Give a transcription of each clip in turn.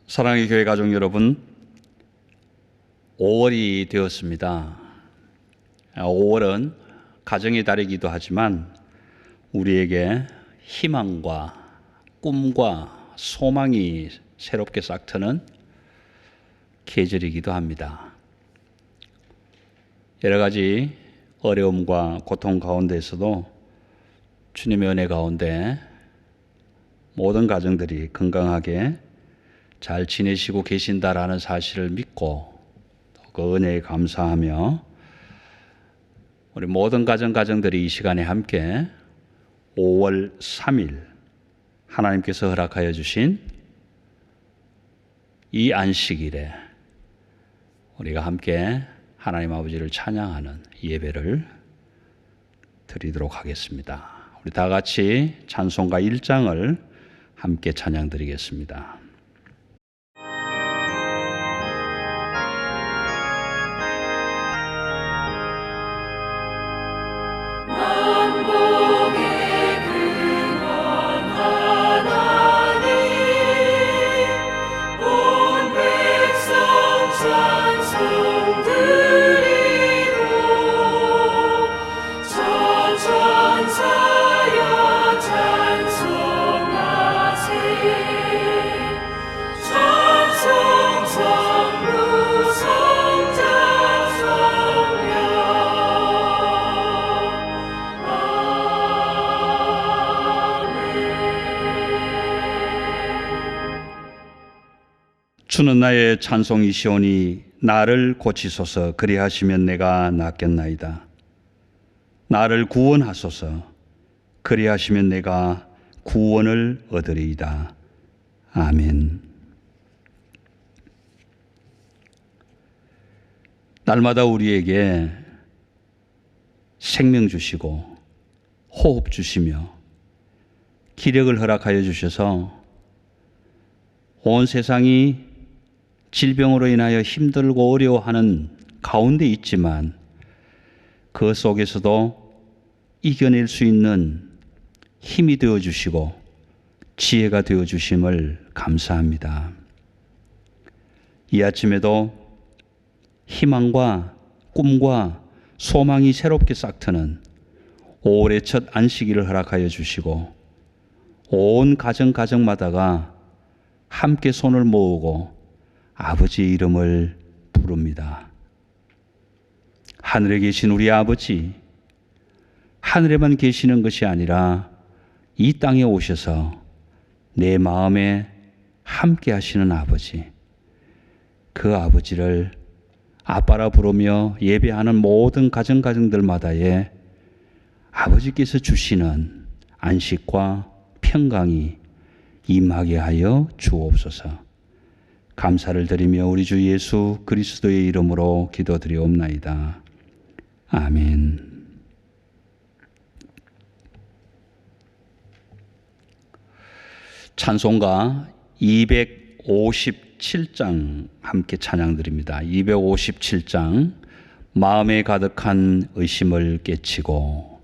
사랑의 교회 가족 여러분, 5월이 되었습니다. 5월은 가정의 달이기도 하지만 우리에게 희망과 꿈과 소망이 새롭게 싹트는 계절이기도 합니다. 여러 가지 어려움과 고통 가운데에서도 주님의 은혜 가운데 모든 가정들이 건강하게 잘 지내시고 계신다라는 사실을 믿고 그 은혜에 감사하며 우리 모든 가정들이 이 시간에 함께 5월 3일 하나님께서 허락하여 주신 이 안식일에 우리가 함께 하나님 아버지를 찬양하는 예배를 드리도록 하겠습니다. 우리 다 같이 찬송가 1장을 함께 찬양 드리겠습니다. 주는 나의 찬송이시오니 나를 고치소서. 그리하시면 내가 낫겠나이다. 나를 구원하소서. 그리하시면 내가 구원을 얻으리이다. 아멘. 날마다 우리에게 생명 주시고 호흡 주시며 기력을 허락하여 주셔서 온 세상이 질병으로 인하여 힘들고 어려워하는 가운데 있지만 그 속에서도 이겨낼 수 있는 힘이 되어주시고 지혜가 되어주심을 감사합니다. 이 아침에도 희망과 꿈과 소망이 새롭게 싹트는 5월의 첫 안식일을 허락하여 주시고 온 가정마다가 함께 손을 모으고 아버지의 이름을 부릅니다. 하늘에 계신 우리 아버지, 하늘에만 계시는 것이 아니라 이 땅에 오셔서 내 마음에 함께 하시는 아버지, 그 아버지를 아빠라 부르며 예배하는 모든 가정들마다에 아버지께서 주시는 안식과 평강이 임하게 하여 주옵소서. 감사를 드리며 우리 주 예수 그리스도의 이름으로 기도드리옵나이다. 아멘. 찬송가 257장 함께 찬양드립니다. 257장 마음에 가득한 의심을 깨치고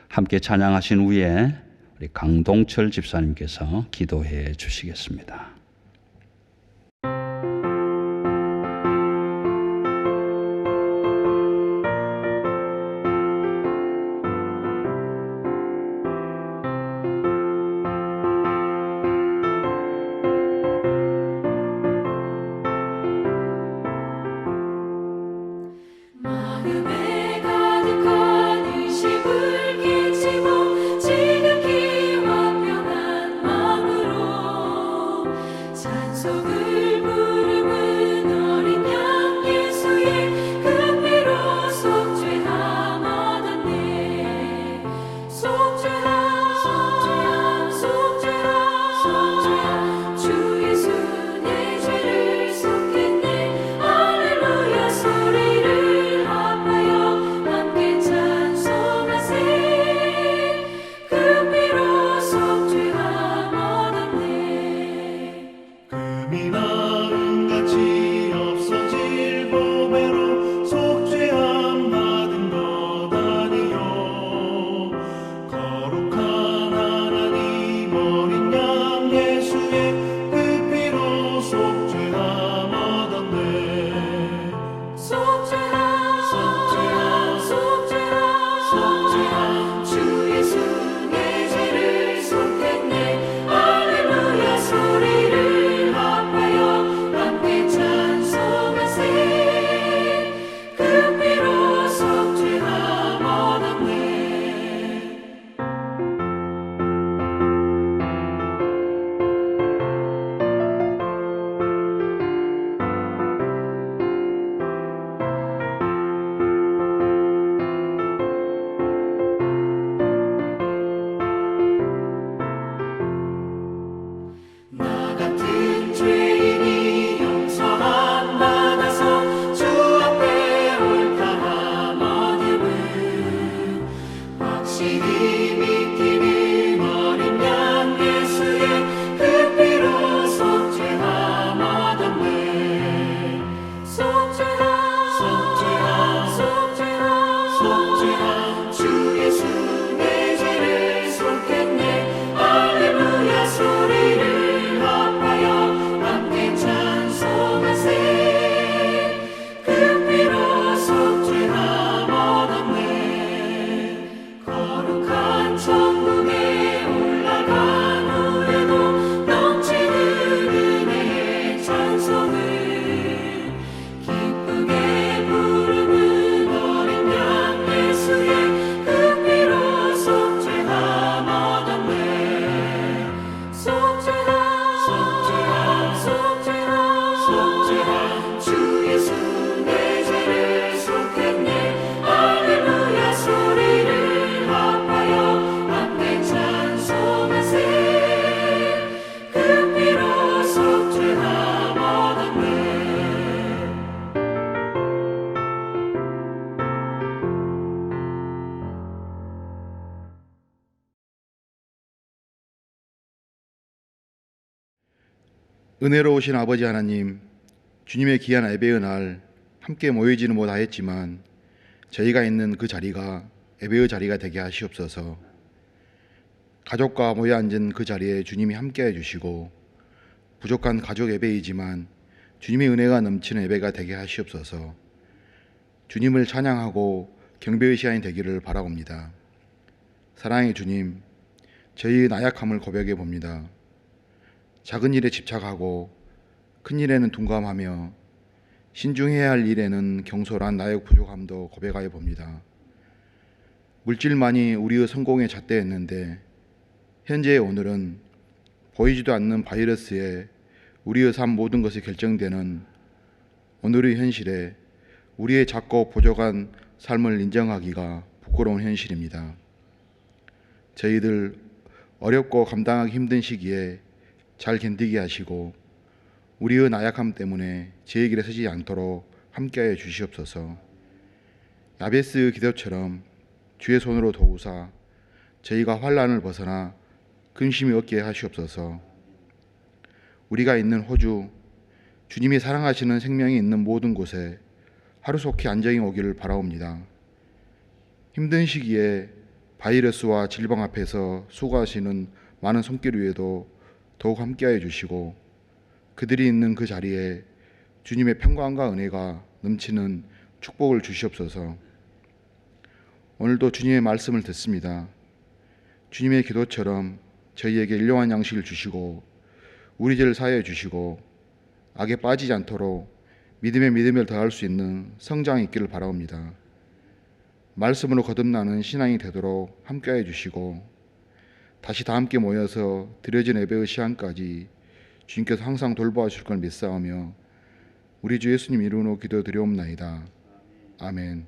함께 찬양하신 후에 우리 강동철 집사님께서 기도해 주시겠습니다. 지극히 화평한 마음으로 은혜로우신 아버지 하나님, 주님의 귀한 예배의 날 함께 모이지는 못하였지만 저희가 있는 그 자리가 예배의 자리가 되게 하시옵소서. 가족과 모여 앉은 그 자리에 주님이 함께해 주시고 부족한 가족 예배이지만 주님의 은혜가 넘치는 예배가 되게 하시옵소서. 주님을 찬양하고 경배의 시간이 되기를 바라옵니다. 사랑의 주님, 저희의 나약함을 고백해 봅니다. 작은 일에 집착하고 큰 일에는 둔감하며 신중해야 할 일에는 경솔한 나의 부족함도 고백하여 봅니다. 물질만이 우리의 성공의 잣대였는데 현재의 오늘은 보이지도 않는 바이러스에 우리의 삶 모든 것이 결정되는 오늘의 현실에 우리의 작고 부족한 삶을 인정하기가 부끄러운 현실입니다. 저희들 어렵고 감당하기 힘든 시기에 잘 견디게 하시고 우리의 나약함 때문에 제 길에 서지 않도록 함께하여 주시옵소서. 야베스의 기도처럼 주의 손으로 도우사 저희가 환난을 벗어나 근심이 없게 하시옵소서. 우리가 있는 호주, 주님이 사랑하시는 생명이 있는 모든 곳에 하루속히 안정이 오기를 바라옵니다. 힘든 시기에 바이러스와 질병 앞에서 수고하시는 많은 손길 위에도 더욱 함께하여 주시고 그들이 있는 그 자리에 주님의 평강과 은혜가 넘치는 축복을 주시옵소서. 오늘도 주님의 말씀을 듣습니다. 주님의 기도처럼 저희에게 일용할 양식을 주시고 우리 죄를 사하여 주시고 악에 빠지지 않도록 믿음에 믿음을 더할 수 있는 성장이 있기를 바라옵니다. 말씀으로 거듭나는 신앙이 되도록 함께해 주시고 다시 다 함께 모여서 드려진 예배의 시간까지 주님께서 항상 돌보아 주실 걸 믿사오며 우리 주 예수님 이름으로 기도드리옵나이다. 아멘.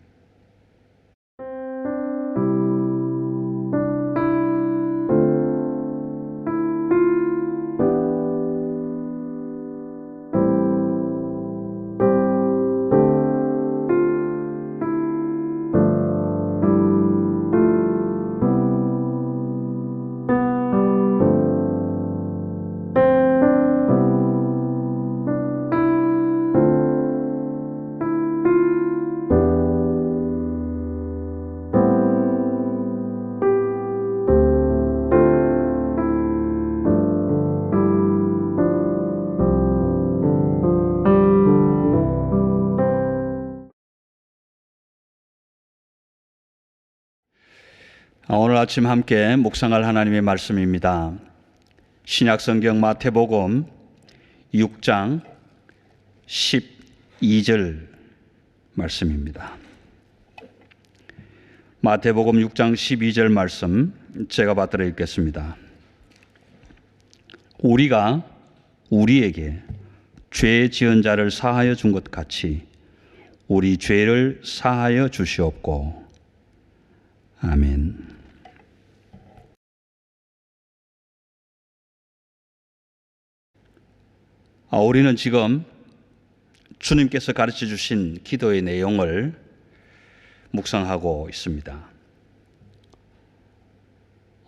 오늘 아침 함께 묵상할 하나님의 말씀입니다. 신약성경 마태복음 6장 12절 말씀입니다. 마태복음 6장 12절 말씀 제가 받들어 읽겠습니다. 우리가 우리에게 죄 지은 자를 사하여 준 것 같이 우리 죄를 사하여 주시옵고. 아멘. 우리는 지금 주님께서 가르쳐 주신 기도의 내용을 묵상하고 있습니다.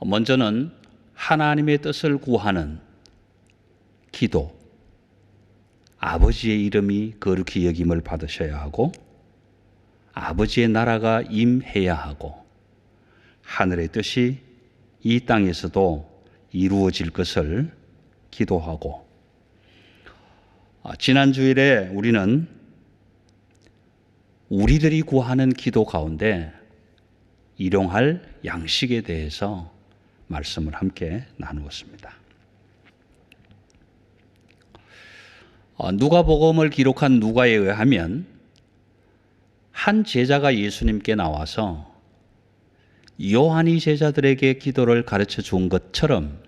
먼저는 하나님의 뜻을 구하는 기도, 아버지의 이름이 거룩히 여김을 받으셔야 하고 아버지의 나라가 임해야 하고 하늘의 뜻이 이 땅에서도 이루어질 것을 기도하고, 지난 주일에 우리는 우리들이 구하는 기도 가운데 일용할 양식에 대해서 말씀을 함께 나누었습니다. 누가복음을 기록한 누가에 의하면 한 제자가 예수님께 나와서 요한이 제자들에게 기도를 가르쳐 준 것처럼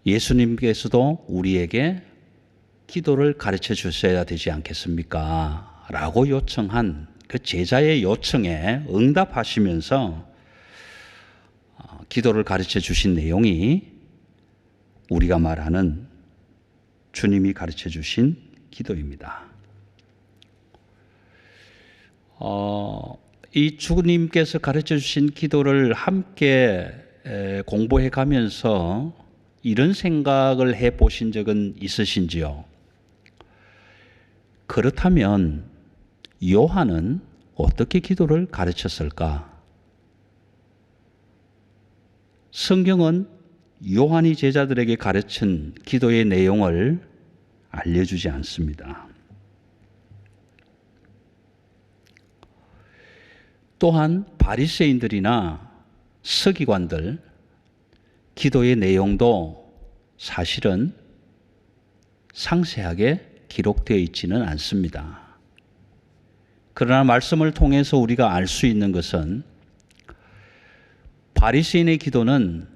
예수님께서도 우리에게 기도를 가르쳐 주셔야 되지 않겠습니까? 라고 요청한 그 제자의 요청에 응답하시면서 기도를 가르쳐 주신 내용이 우리가 말하는 주님이 가르쳐 주신 기도입니다. 이 주님께서 가르쳐 주신 기도를 함께 공부해 가면서 이런 생각을 해 보신 적은 있으신지요? 그렇다면 요한은 어떻게 기도를 가르쳤을까? 성경은 요한이 제자들에게 가르친 기도의 내용을 알려주지 않습니다. 또한 바리새인들이나 서기관들 기도의 내용도 사실은 상세하게 기록되어 있지는 않습니다. 그러나 말씀을 통해서 우리가 알 수 있는 것은 바리새인의 기도는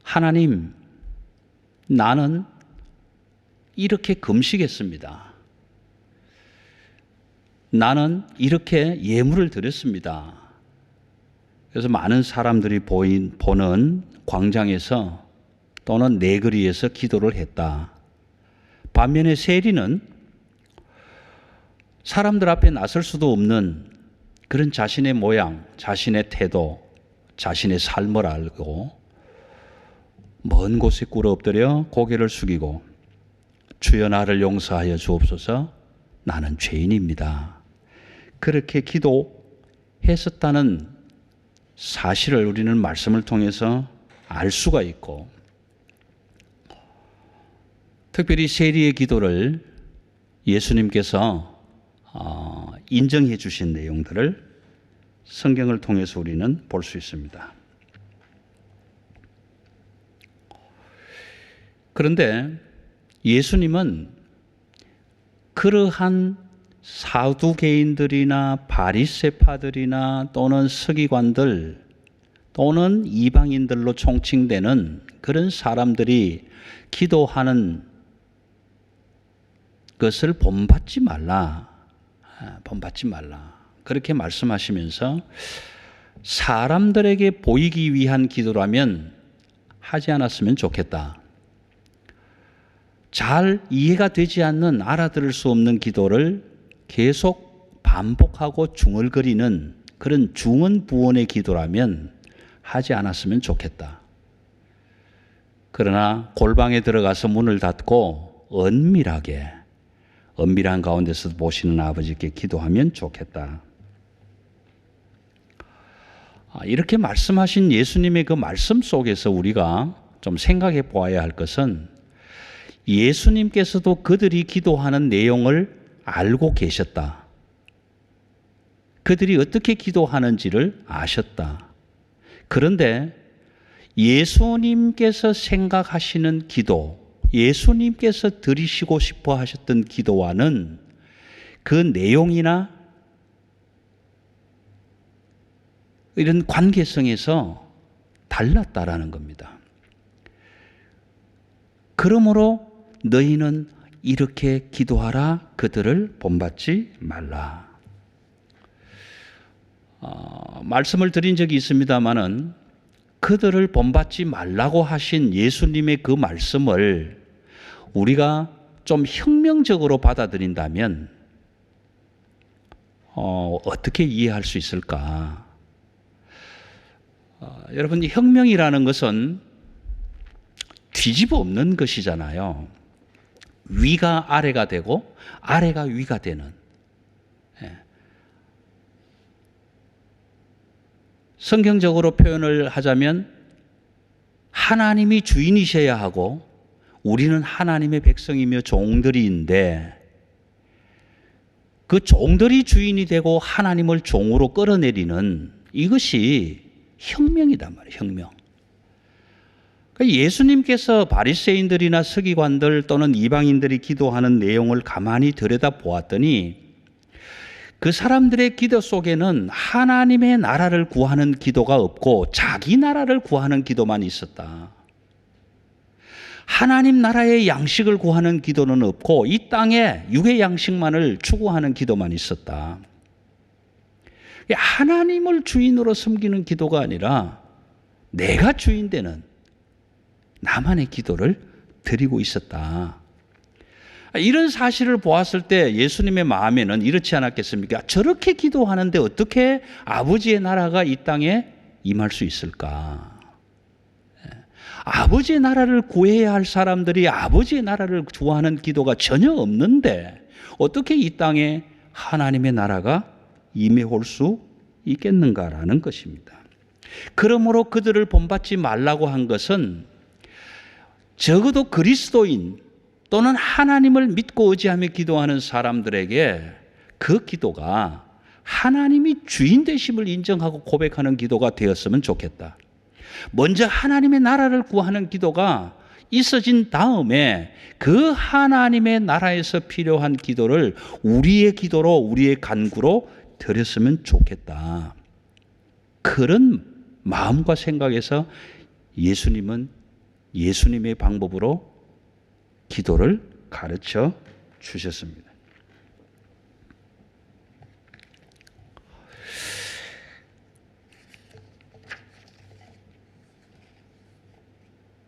하나님, 나는 이렇게 금식했습니다. 나는 이렇게 예물을 드렸습니다. 그래서 많은 사람들이 보는 광장에서 또는 내거리에서 기도를 했다. 반면에 세리는 사람들 앞에 나설 수도 없는 그런 자신의 모양, 자신의 태도, 자신의 삶을 알고 먼 곳에 꿇어 엎드려 고개를 숙이고 주여 나를 용서하여 주옵소서 나는 죄인입니다. 그렇게 기도했었다는 사실을 우리는 말씀을 통해서 알 수가 있고 특별히 세리의 기도를 예수님께서 인정해 주신 내용들을 성경을 통해서 우리는 볼 수 있습니다. 그런데 예수님은 그러한 사두개인들이나 바리새파들이나 또는 서기관들 또는 이방인들로 총칭되는 그런 사람들이 기도하는 것을 본받지 말라. 본받지 말라. 그렇게 말씀하시면서 사람들에게 보이기 위한 기도라면 하지 않았으면 좋겠다. 잘 이해가 되지 않는 알아들을 수 없는 기도를 계속 반복하고 중얼거리는 그런 중언부언의 기도라면 하지 않았으면 좋겠다. 그러나 골방에 들어가서 문을 닫고 은밀한 가운데서 보시는 아버지께 기도하면 좋겠다. 이렇게 말씀하신 예수님의 그 말씀 속에서 우리가 좀 생각해 보아야 할 것은 예수님께서도 그들이 기도하는 내용을 알고 계셨다. 그들이 어떻게 기도하는지를 아셨다. 그런데 예수님께서 생각하시는 기도, 예수님께서 드리시고 싶어 하셨던 기도와는 그 내용이나 이런 관계성에서 달랐다라는 겁니다. 그러므로 너희는 이렇게 기도하라, 그들을 본받지 말라. 말씀을 드린 적이 있습니다마는 그들을 본받지 말라고 하신 예수님의 그 말씀을 우리가 좀 혁명적으로 받아들인다면 어떻게 이해할 수 있을까? 여러분, 혁명이라는 것은 뒤집어 엎는 것이잖아요. 위가 아래가 되고 아래가 위가 되는. 성경적으로 표현을 하자면 하나님이 주인이셔야 하고 우리는 하나님의 백성이며 종들인데 그 종들이 주인이 되고 하나님을 종으로 끌어내리는 이것이 혁명이단 말이에요. 혁명. 예수님께서 바리새인들이나 서기관들 또는 이방인들이 기도하는 내용을 가만히 들여다보았더니 그 사람들의 기도 속에는 하나님의 나라를 구하는 기도가 없고 자기 나라를 구하는 기도만 있었다. 하나님 나라의 양식을 구하는 기도는 없고 이 땅에 육의 양식만을 추구하는 기도만 있었다. 하나님을 주인으로 섬기는 기도가 아니라 내가 주인 되는 나만의 기도를 드리고 있었다. 이런 사실을 보았을 때 예수님의 마음에는 이렇지 않았겠습니까? 저렇게 기도하는데 어떻게 아버지의 나라가 이 땅에 임할 수 있을까? 아버지의 나라를 구해야 할 사람들이 아버지의 나라를 구하는 기도가 전혀 없는데 어떻게 이 땅에 하나님의 나라가 임해올 수 있겠는가라는 것입니다. 그러므로 그들을 본받지 말라고 한 것은 적어도 그리스도인 또는 하나님을 믿고 의지하며 기도하는 사람들에게 그 기도가 하나님이 주인 되심을 인정하고 고백하는 기도가 되었으면 좋겠다. 먼저 하나님의 나라를 구하는 기도가 있어진 다음에 그 하나님의 나라에서 필요한 기도를 우리의 기도로 우리의 간구로 드렸으면 좋겠다. 그런 마음과 생각에서 예수님은 예수님의 방법으로 기도를 가르쳐 주셨습니다.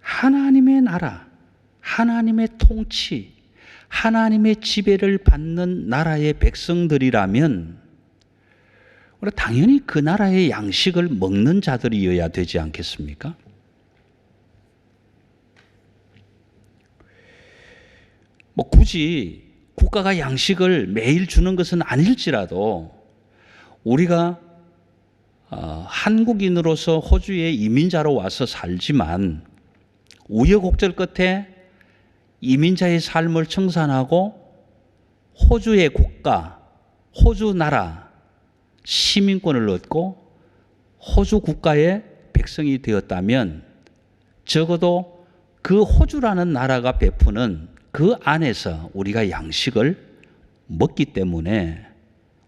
하나님의 나라, 하나님의 통치, 하나님의 지배를 받는 나라의 백성들이라면 당연히 그 나라의 양식을 먹는 자들이어야 되지 않겠습니까? 굳이 국가가 양식을 매일 주는 것은 아닐지라도 우리가 한국인으로서 호주에 이민자로 와서 살지만 우여곡절 끝에 이민자의 삶을 청산하고 호주의 국가, 호주 나라 시민권을 얻고 호주 국가의 백성이 되었다면 적어도 그 호주라는 나라가 베푸는 그 안에서 우리가 양식을 먹기 때문에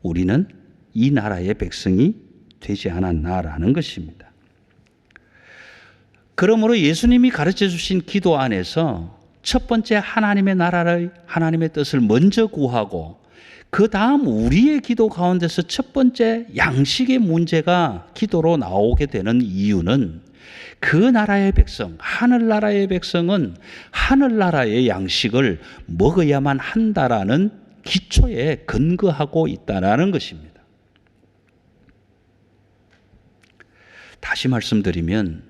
우리는 이 나라의 백성이 되지 않았나라는 것입니다. 그러므로 예수님이 가르쳐 주신 기도 안에서 첫 번째 하나님의 나라를, 하나님의 뜻을 먼저 구하고 그 다음 우리의 기도 가운데서 첫 번째 양식의 문제가 기도로 나오게 되는 이유는 그 나라의 백성, 하늘나라의 백성은 하늘나라의 양식을 먹어야만 한다라는 기초에 근거하고 있다는 것입니다. 다시 말씀드리면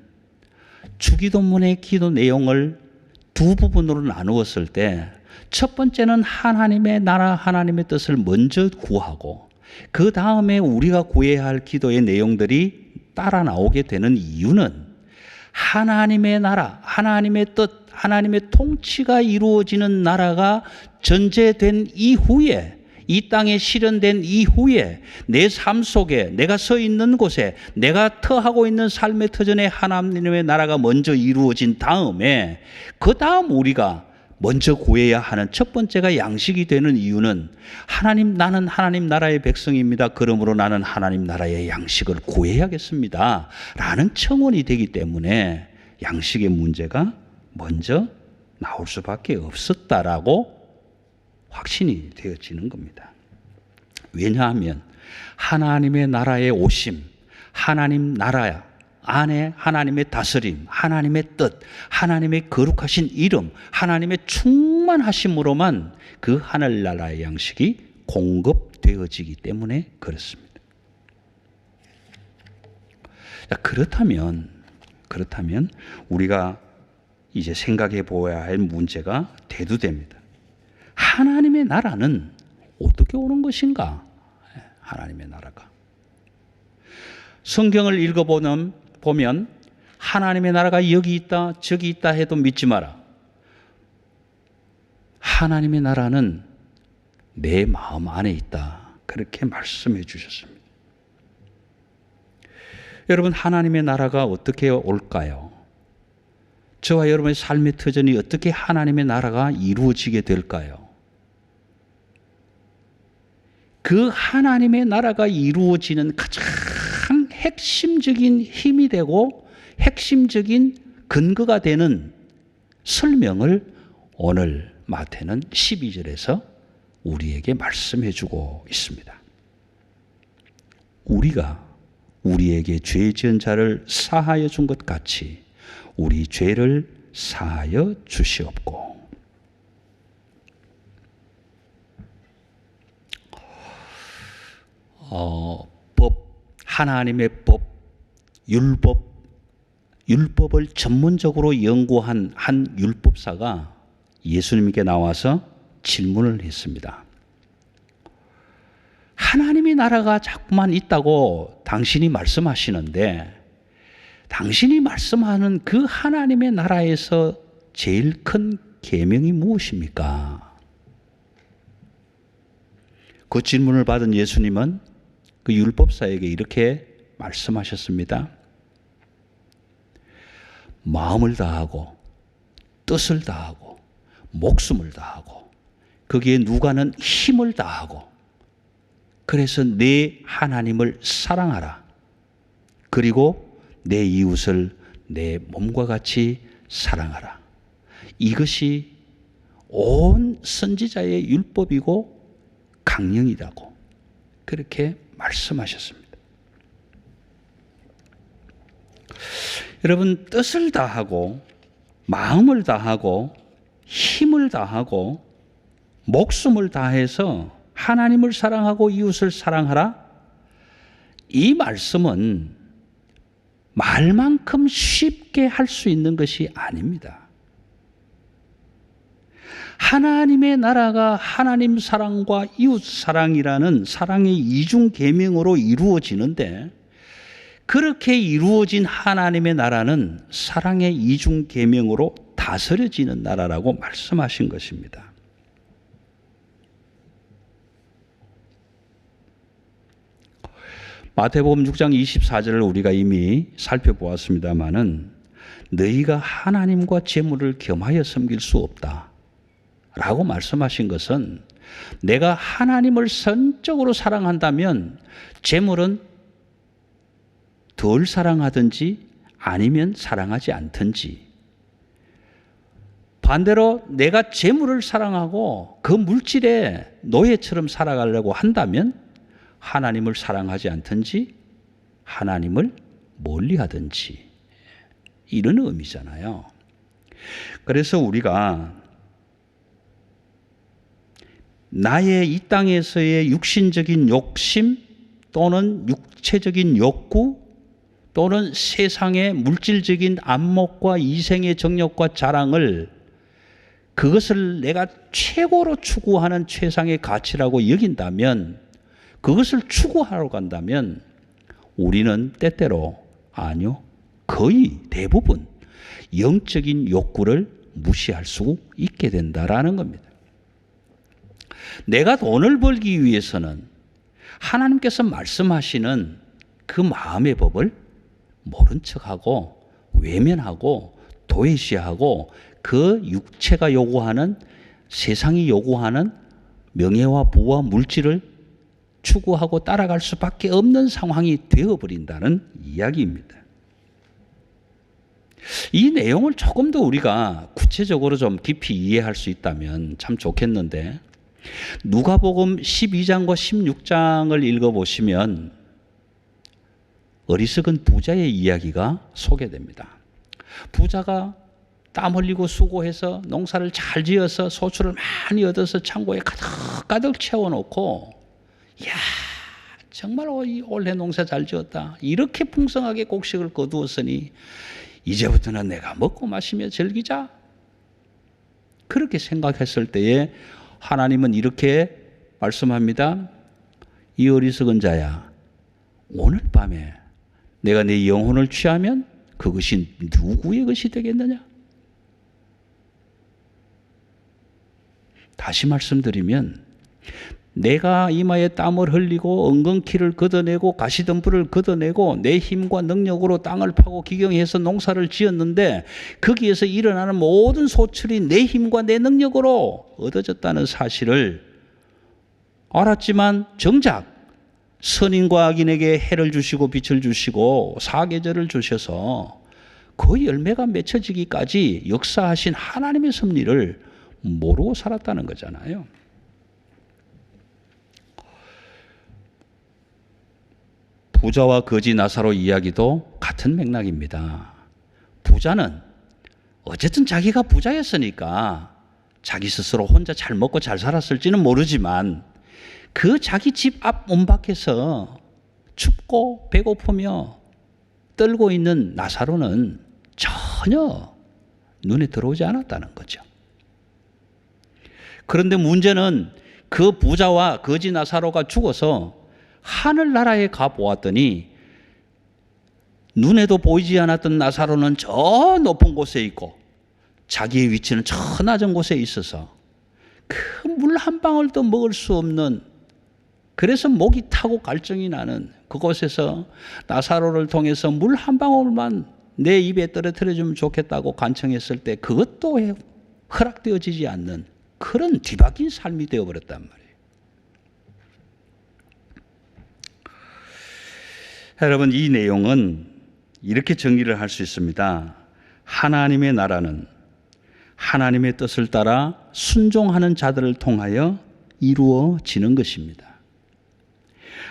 주기도문의 기도 내용을 두 부분으로 나누었을 때 첫 번째는 하나님의 나라, 하나님의 뜻을 먼저 구하고 그 다음에 우리가 구해야 할 기도의 내용들이 따라 나오게 되는 이유는 하나님의 나라, 하나님의 뜻, 하나님의 통치가 이루어지는 나라가 전제된 이후에 이 땅에 실현된 이후에 내 삶 속에 내가 서 있는 곳에 내가 터하고 있는 삶의 터전에 하나님의 나라가 먼저 이루어진 다음에 그 다음 우리가 먼저 구해야 하는 첫 번째가 양식이 되는 이유는 하나님, 나는 하나님 나라의 백성입니다. 그러므로 나는 하나님 나라의 양식을 구해야겠습니다. 라는 청원이 되기 때문에 양식의 문제가 먼저 나올 수밖에 없었다라고 확신이 되어지는 겁니다. 왜냐하면 하나님의 나라의 오심, 하나님 나라 안에 하나님의 다스림, 하나님의 뜻, 하나님의 거룩하신 이름, 하나님의 충만하심으로만 그 하늘나라의 양식이 공급되어지기 때문에 그렇습니다. 그렇다면 우리가 이제 생각해 보아야 할 문제가 대두됩니다. 하나님의 나라는 어떻게 오는 것인가? 하나님의 나라가. 성경을 읽어보면 하나님의 나라가 여기 있다 저기 있다 해도 믿지 마라. 하나님의 나라는 내 마음 안에 있다. 그렇게 말씀해 주셨습니다. 여러분, 하나님의 나라가 어떻게 올까요? 저와 여러분의 삶의 터전이 어떻게 하나님의 나라가 이루어지게 될까요? 그 하나님의 나라가 이루어지는 가장 핵심적인 힘이 되고 핵심적인 근거가 되는 설명을 오늘 마태는 12절에서 우리에게 말씀해 주고 있습니다. 우리가 우리에게 죄 지은 자를 사하여 준 것 같이 우리 죄를 사하여 주시옵고. 법, 하나님의 법, 율법, 율법을 전문적으로 연구한 한 율법사가 예수님께 나와서 질문을 했습니다. 하나님의 나라가 자꾸만 있다고 당신이 말씀하시는데 당신이 말씀하는 그 하나님의 나라에서 제일 큰 계명이 무엇입니까? 그 질문을 받은 예수님은 그 율법사에게 이렇게 말씀하셨습니다. 마음을 다하고 뜻을 다하고 목숨을 다하고 거기에 누가는 힘을 다하고 그래서 내 하나님을 사랑하라. 그리고 내 이웃을 내 몸과 같이 사랑하라. 이것이 온 선지자의 율법이고 강령이라고 그렇게 말씀하셨습니다. 여러분, 뜻을 다하고 마음을 다하고 힘을 다하고 목숨을 다해서 하나님을 사랑하고 이웃을 사랑하라. 이 말씀은 말만큼 쉽게 할 수 있는 것이 아닙니다. 하나님의 나라가 하나님 사랑과 이웃 사랑이라는 사랑의 이중 계명으로 이루어지는데 그렇게 이루어진 하나님의 나라는 사랑의 이중 계명으로 다스려지는 나라라고 말씀하신 것입니다. 마태복음 6장 24절을 우리가 이미 살펴보았습니다마는 너희가 하나님과 재물을 겸하여 섬길 수 없다 라고 말씀하신 것은 내가 하나님을 선적으로 사랑한다면 재물은 덜 사랑하든지 아니면 사랑하지 않든지 반대로 내가 재물을 사랑하고 그 물질에 노예처럼 살아가려고 한다면 하나님을 사랑하지 않든지 하나님을 멀리하든지 이런 의미잖아요. 그래서 우리가 나의 이 땅에서의 육신적인 욕심 또는 육체적인 욕구 또는 세상의 물질적인 안목과 이생의 정욕과 자랑을 그것을 내가 최고로 추구하는 최상의 가치라고 여긴다면 그것을 추구하러 간다면 우리는 때때로 아니요 거의 대부분 영적인 욕구를 무시할 수 있게 된다라는 겁니다. 내가 돈을 벌기 위해서는 하나님께서 말씀하시는 그 마음의 법을 모른 척하고 외면하고 도외시하고 그 육체가 요구하는 세상이 요구하는 명예와 부와 물질을 추구하고 따라갈 수밖에 없는 상황이 되어버린다는 이야기입니다. 이 내용을 조금 더 우리가 구체적으로 좀 깊이 이해할 수 있다면 참 좋겠는데 누가복음 12장과 16장을 읽어보시면 어리석은 부자의 이야기가 소개됩니다. 부자가 땀 흘리고 수고해서 농사를 잘 지어서 소출을 많이 얻어서 창고에 가득 채워놓고 이야 정말 올해 농사 잘 지었다. 이렇게 풍성하게 곡식을 거두었으니 이제부터는 내가 먹고 마시며 즐기자. 그렇게 생각했을 때에 하나님은 이렇게 말씀합니다. 이 어리석은 자야 오늘 밤에 내가 네 영혼을 취하면 그것이 누구의 것이 되겠느냐? 다시 말씀드리면 내가 이마에 땀을 흘리고 엉겅퀴를 걷어내고 가시덤불을 걷어내고 내 힘과 능력으로 땅을 파고 기경해서 농사를 지었는데 거기에서 일어나는 모든 소출이 내 힘과 내 능력으로 얻어졌다는 사실을 알았지만 정작 선인과 악인에게 해를 주시고 빛을 주시고 사계절을 주셔서 그 열매가 맺혀지기까지 역사하신 하나님의 섭리를 모르고 살았다는 거잖아요. 부자와 거지 나사로 이야기도 같은 맥락입니다. 부자는 어쨌든 자기가 부자였으니까 자기 스스로 혼자 잘 먹고 잘 살았을지는 모르지만 그 자기 집 앞 문 밖에서 춥고 배고프며 떨고 있는 나사로는 전혀 눈에 들어오지 않았다는 거죠. 그런데 문제는 그 부자와 거지 나사로가 죽어서 하늘나라에 가보았더니 눈에도 보이지 않았던 나사로는 저 높은 곳에 있고 자기의 위치는 저 낮은 곳에 있어서 그 물 한 방울도 먹을 수 없는, 그래서 목이 타고 갈증이 나는 그곳에서 나사로를 통해서 물 한 방울만 내 입에 떨어뜨려주면 좋겠다고 간청했을 때 그것도 허락되어지지 않는 그런 뒤바뀐 삶이 되어버렸단 말이에요. 여러분, 이 내용은 이렇게 정리를 할 수 있습니다. 하나님의 나라는 하나님의 뜻을 따라 순종하는 자들을 통하여 이루어지는 것입니다.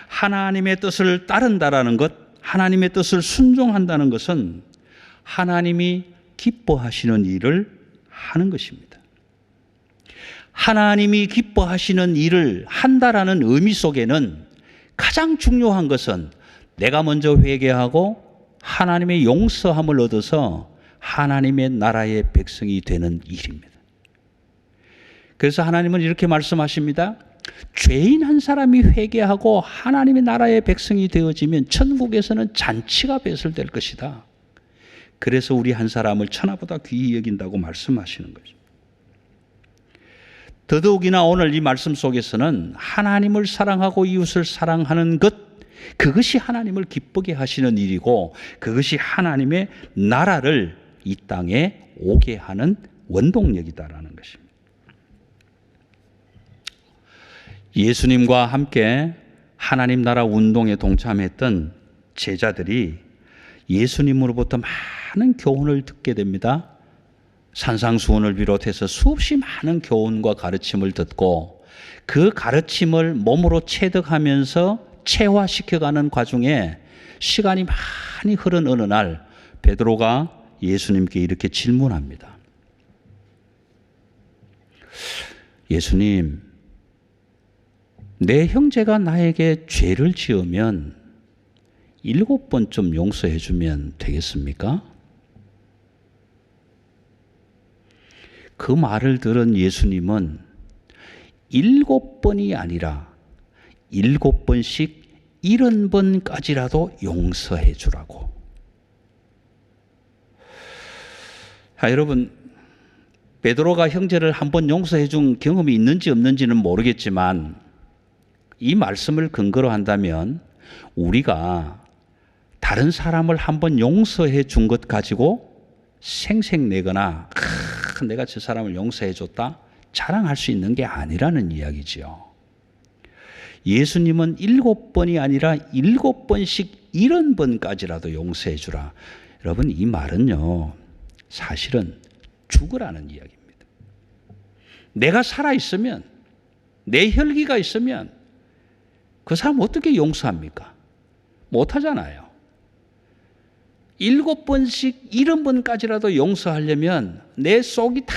하나님의 뜻을 따른다라는 것, 하나님의 뜻을 순종한다는 것은 하나님이 기뻐하시는 일을 하는 것입니다. 하나님이 기뻐하시는 일을 한다라는 의미 속에는 가장 중요한 것은 내가 먼저 회개하고 하나님의 용서함을 얻어서 하나님의 나라의 백성이 되는 일입니다. 그래서 하나님은 이렇게 말씀하십니다. 죄인 한 사람이 회개하고 하나님의 나라의 백성이 되어지면 천국에서는 잔치가 배설될 것이다. 그래서 우리 한 사람을 천하보다 귀히 여긴다고 말씀하시는 거죠. 더더욱이나 오늘 이 말씀 속에서는 하나님을 사랑하고 이웃을 사랑하는 것, 그것이 하나님을 기쁘게 하시는 일이고 그것이 하나님의 나라를 이 땅에 오게 하는 원동력이다라는 것입니다. 예수님과 함께 하나님 나라 운동에 동참했던 제자들이 예수님으로부터 많은 교훈을 듣게 됩니다. 산상수훈을 비롯해서 수없이 많은 교훈과 가르침을 듣고 그 가르침을 몸으로 체득하면서 체화시켜가는 과정에 시간이 많이 흐른 어느 날 베드로가 예수님께 이렇게 질문합니다. 예수님, 내 형제가 나에게 죄를 지으면 7번쯤 용서해 주면 되겠습니까? 그 말을 들은 예수님은 7번이 아니라 7번씩 70번까지라도 용서해 주라고. 여러분, 베드로가 형제를 한 번 용서해 준 경험이 있는지 없는지는 모르겠지만 이 말씀을 근거로 한다면 우리가 다른 사람을 한 번 용서해 준 것 가지고 생색내거나 내가 저 사람을 용서해 줬다 자랑할 수 있는 게 아니라는 이야기지요. 예수님은 7번이 아니라 7번씩 70번까지라도 용서해 주라. 여러분, 이 말은요 사실은 죽으라는 이야기입니다. 내가 살아있으면, 내 혈기가 있으면 그 사람 어떻게 용서합니까? 못하잖아요. 7번씩 70번까지라도 용서하려면 내 속이 다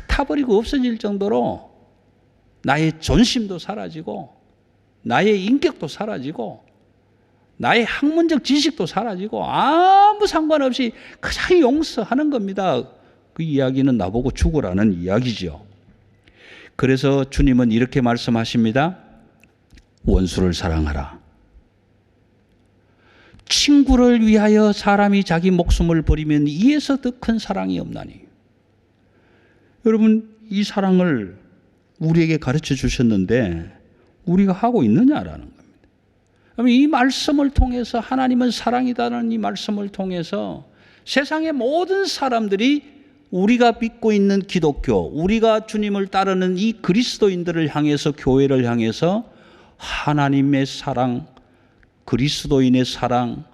타버리고 없어질 정도로 나의 존심도 사라지고 나의 인격도 사라지고 나의 학문적 지식도 사라지고 아무 상관없이 그냥 용서하는 겁니다. 그 이야기는 나보고 죽으라는 이야기죠. 그래서 주님은 이렇게 말씀하십니다. 원수를 사랑하라. 친구를 위하여 사람이 자기 목숨을 버리면 이에서 더 큰 사랑이 없나니. 여러분, 이 사랑을 우리에게 가르쳐 주셨는데 우리가 하고 있느냐라는 겁니다. 그럼 이 말씀을 통해서 하나님은 사랑이다라는 이 말씀을 통해서 세상의 모든 사람들이 우리가 믿고 있는 기독교, 우리가 주님을 따르는 이 그리스도인들을 향해서, 교회를 향해서 하나님의 사랑, 그리스도인의 사랑,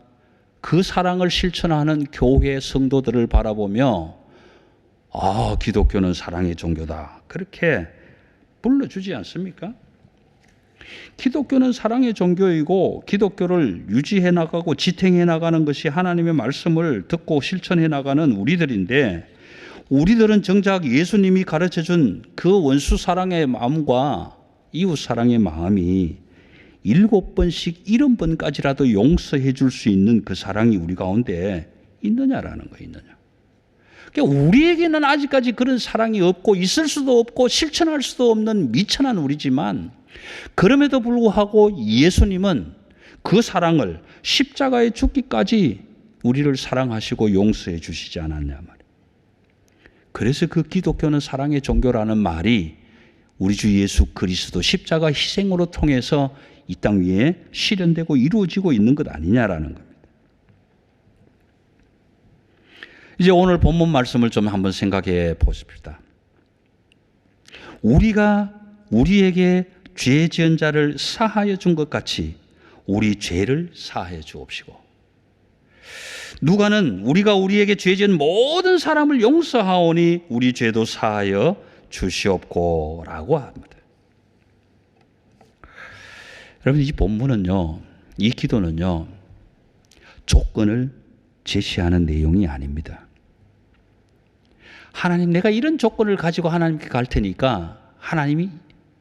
그 사랑을 실천하는 교회 성도들을 바라보며 기독교는 사랑의 종교다, 그렇게 불러주지 않습니까? 기독교는 사랑의 종교이고 기독교를 유지해 나가고 지탱해 나가는 것이 하나님의 말씀을 듣고 실천해 나가는 우리들인데, 우리들은 정작 예수님이 가르쳐준 그 원수 사랑의 마음과 이웃 사랑의 마음이 7번씩 70번까지라도 용서해 줄 수 있는 그 사랑이 우리 가운데 있느냐라는 거, 있느냐. 그러니까 우리에게는 아직까지 그런 사랑이 없고 있을 수도 없고 실천할 수도 없는 미천한 우리지만 그럼에도 불구하고 예수님은 그 사랑을 십자가에 죽기까지 우리를 사랑하시고 용서해 주시지 않았냐 말이에요. 그래서 그 기독교는 사랑의 종교라는 말이 우리 주 예수 그리스도 십자가 희생으로 통해서 이 땅 위에 실현되고 이루어지고 있는 것 아니냐라는 겁니다. 이제 오늘 본문 말씀을 좀 한번 생각해 보십시다. 우리가 우리에게 죄 지은 자를 사하여 준 것 같이 우리 죄를 사하여 주옵시고, 누가는 우리가 우리에게 죄 지은 모든 사람을 용서하오니 우리 죄도 사하여 주시옵고 라고 합니다. 여러분, 이 본문은요, 이 기도는요, 조건을 제시하는 내용이 아닙니다. 하나님, 내가 이런 조건을 가지고 하나님께 갈 테니까 하나님이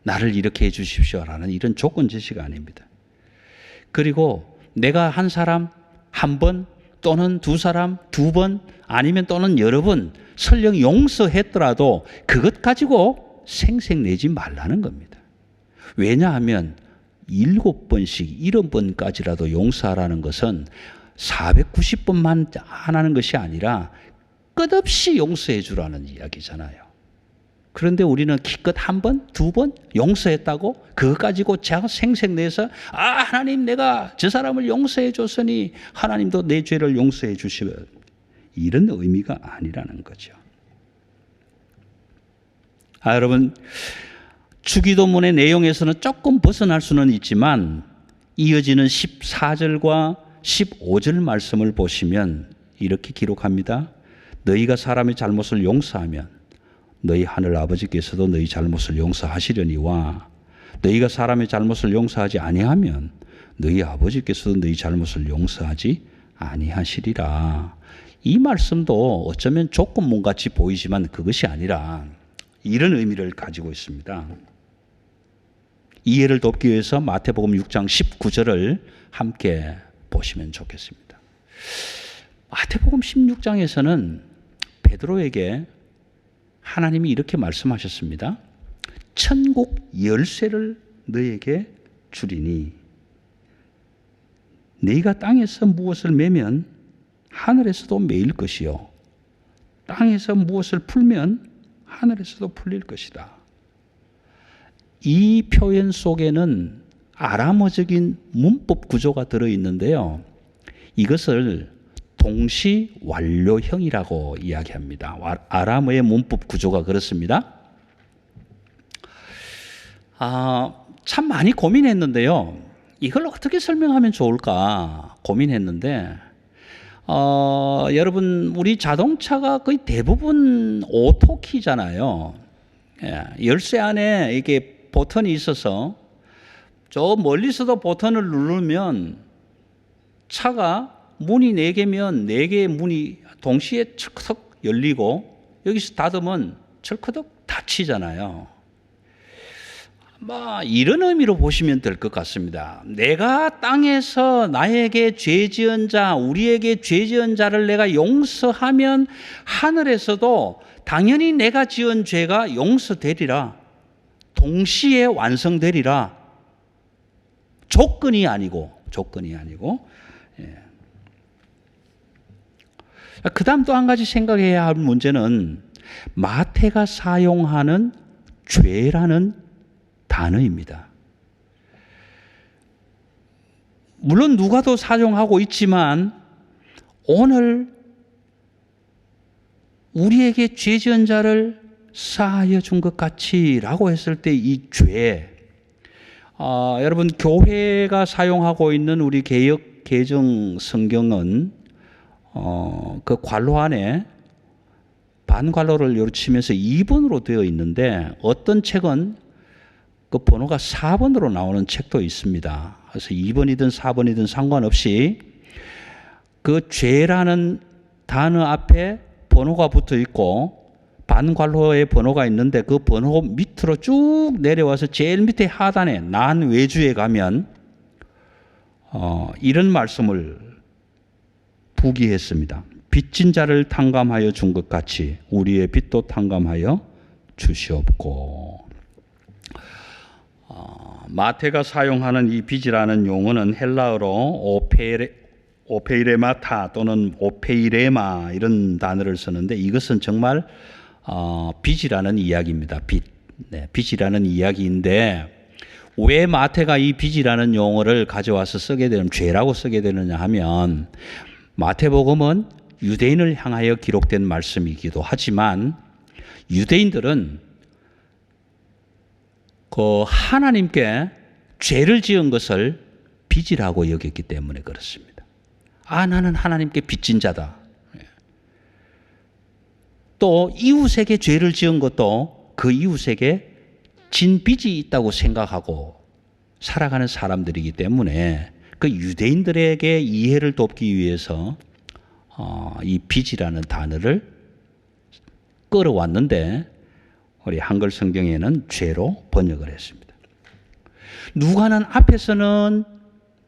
나를 이렇게 해 주십시오라는 이런 조건 제시가 아닙니다. 그리고 내가 한 사람 한 번 또는 두 사람 두 번 아니면 또는 여러 번 설령 용서했더라도 그것 가지고 생색내지 말라는 겁니다. 왜냐하면 7번씩 70번까지라도 용서하라는 것은 490번만 하라는 것이 아니라 끝없이 용서해 주라는 이야기잖아요. 그런데 우리는 기껏 한 번, 두 번 용서했다고 그것 가지고 제가 생색내서 하나님, 내가 저 사람을 용서해 줬으니 하나님도 내 죄를 용서해 주시면, 이런 의미가 아니라는 거죠. 여러분, 주기도문의 내용에서는 조금 벗어날 수는 있지만 이어지는 14절과 15절 말씀을 보시면 이렇게 기록합니다. 너희가 사람의 잘못을 용서하면 너희 하늘 아버지께서도 너희 잘못을 용서하시려니와 너희가 사람의 잘못을 용서하지 아니하면 너희 아버지께서도 너희 잘못을 용서하지 아니하시리라. 이 말씀도 어쩌면 조건문같이 보이지만 그것이 아니라 이런 의미를 가지고 있습니다. 이해를 돕기 위해서 마태복음 6장 19절을 함께 보시면 좋겠습니다. 마태복음 16장에서는 베드로에게 하나님이 이렇게 말씀하셨습니다. 천국 열쇠를 너에게 주리니 네가 땅에서 무엇을 매면 하늘에서도 매일 것이요 땅에서 무엇을 풀면 하늘에서도 풀릴 것이다. 이 표현 속에는 아람어적인 문법 구조가 들어있는데요. 이것을 동시 완료형이라고 이야기합니다. 아람어의 문법 구조가 그렇습니다. 참 많이 고민했는데요. 이걸 어떻게 설명하면 좋을까 고민했는데, 여러분, 우리 자동차가 거의 대부분 오토키잖아요. 열쇠 안에 이게 버튼이 있어서 저 멀리서도 버튼을 누르면 차가 문이 4개면 4개의 문이 동시에 철커덕 열리고 여기서 닫으면 철커덕 닫히잖아요. 이런 의미로 보시면 될 것 같습니다. 내가 땅에서 나에게 죄 지은 자, 우리에게 죄 지은 자를 내가 용서하면 하늘에서도 당연히 내가 지은 죄가 용서되리라. 동시에 완성되리라. 조건이 아니고. 그 다음 또 한 가지 생각해야 할 문제는 마태가 사용하는 죄라는 단어입니다. 물론 누가도 사용하고 있지만 오늘 우리에게 죄 지은 자를 사하여 준 것 같이 라고 했을 때 이 죄, 여러분, 교회가 사용하고 있는 우리 개역 개정 성경은 그 괄호 안에 반괄호를 요치면서 2번으로 되어 있는데 어떤 책은 그 번호가 4번으로 나오는 책도 있습니다. 그래서 2번이든 4번이든 상관없이 그 죄라는 단어 앞에 번호가 붙어 있고 반괄호의 번호가 있는데 그 번호 밑으로 쭉 내려와서 제일 밑에 하단에 난 외주에 가면 이런 말씀을 부기했습니다. 빚진 자를 탕감하여 준 것 같이 우리의 빚도 탕감하여 주시옵고. 마태가 사용하는 이 빚이라는 용어는 헬라어로 오페이레마타 또는 오페이레마 이런 단어를 쓰는데, 이것은 정말 빚이라는 이야기입니다. 빚이라는 이야기인데, 왜 마태가 이 빚이라는 용어를 가져와서 쓰게 되면, 죄라고 쓰게 되느냐 하면, 마태복음은 유대인을 향하여 기록된 말씀이기도 하지만 유대인들은 그 하나님께 죄를 지은 것을 빚이라고 여겼기 때문에 그렇습니다. 나는 하나님께 빚진 자다. 또 이웃에게 죄를 지은 것도 그 이웃에게 진 빚이 있다고 생각하고 살아가는 사람들이기 때문에 그 유대인들에게 이해를 돕기 위해서 이 빚이라는 단어를 끌어왔는데, 우리 한글 성경에는 죄로 번역을 했습니다. 누가는 앞에서는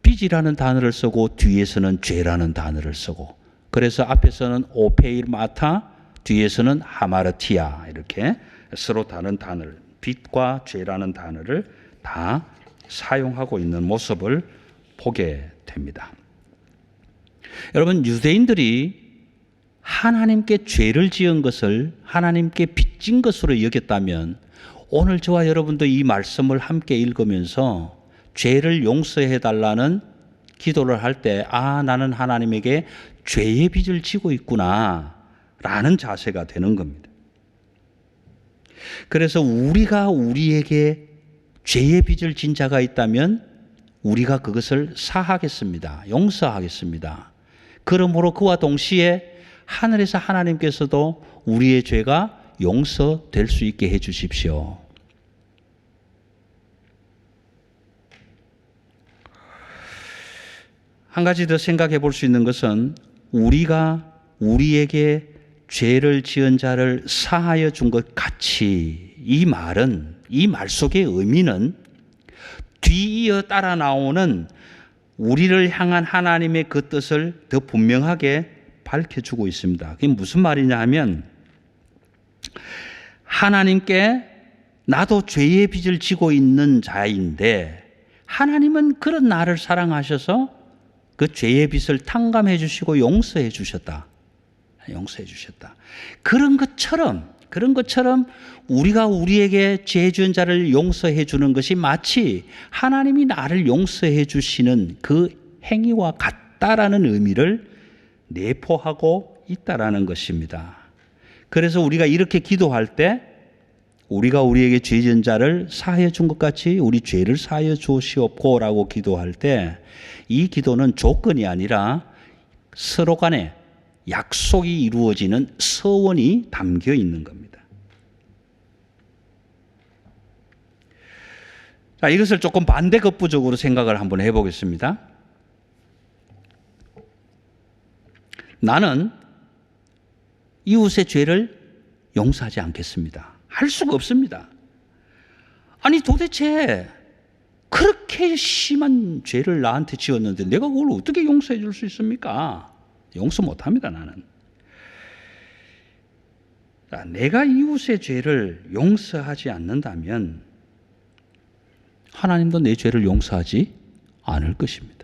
빚이라는 단어를 쓰고 뒤에서는 죄라는 단어를 쓰고, 그래서 앞에서는 오페이마타, 뒤에서는 하마르티아, 이렇게 서로 다른 단어를, 빚과 죄라는 단어를 다 사용하고 있는 모습을 보게 됩니다. 여러분, 유대인들이 하나님께 죄를 지은 것을 하나님께 빚진 것으로 여겼다면, 오늘 저와 여러분도 이 말씀을 함께 읽으면서 죄를 용서해 달라는 기도를 할 때, 나는 하나님에게 죄의 빚을 지고 있구나 라는 자세가 되는 겁니다. 그래서 우리가 우리에게 죄의 빚을 진 자가 있다면 우리가 그것을 사하겠습니다. 용서하겠습니다. 그러므로 그와 동시에 하늘에서 하나님께서도 우리의 죄가 용서될 수 있게 해 주십시오. 한 가지 더 생각해 볼 수 있는 것은, 우리가 우리에게 죄를 지은 자를 사하여 준 것 같이, 이 말은, 이 말 속의 의미는 뒤이어 따라 나오는 우리를 향한 하나님의 그 뜻을 더 분명하게 밝혀주고 있습니다. 그게 무슨 말이냐 하면, 하나님께 나도 죄의 빚을 지고 있는 자인데 하나님은 그런 나를 사랑하셔서 그 죄의 빚을 탕감해 주시고 용서해 주셨다. 용서해 주셨다. 그런 것처럼 우리가 우리에게 죄 지은 자를 용서해 주는 것이 마치 하나님이 나를 용서해 주시는 그 행위와 같다라는 의미를 내포하고 있다라는 것입니다. 그래서 우리가 이렇게 기도할 때, 우리가 우리에게 죄 지은 자를 사하여 준 것 같이 우리 죄를 사하여 주시옵고 라고 기도할 때, 이 기도는 조건이 아니라 서로 간에 약속이 이루어지는 서원이 담겨 있는 겁니다. 자, 이것을 조금 반대급부적으로 생각을 한번 해보겠습니다. 나는 이웃의 죄를 용서하지 않겠습니다. 할 수가 없습니다. 아니, 도대체 그렇게 심한 죄를 나한테 지었는데 내가 그걸 어떻게 용서해 줄 수 있습니까? 용서 못합니다, 나는. 자, 내가 이웃의 죄를 용서하지 않는다면 하나님도 내 죄를 용서하지 않을 것입니다.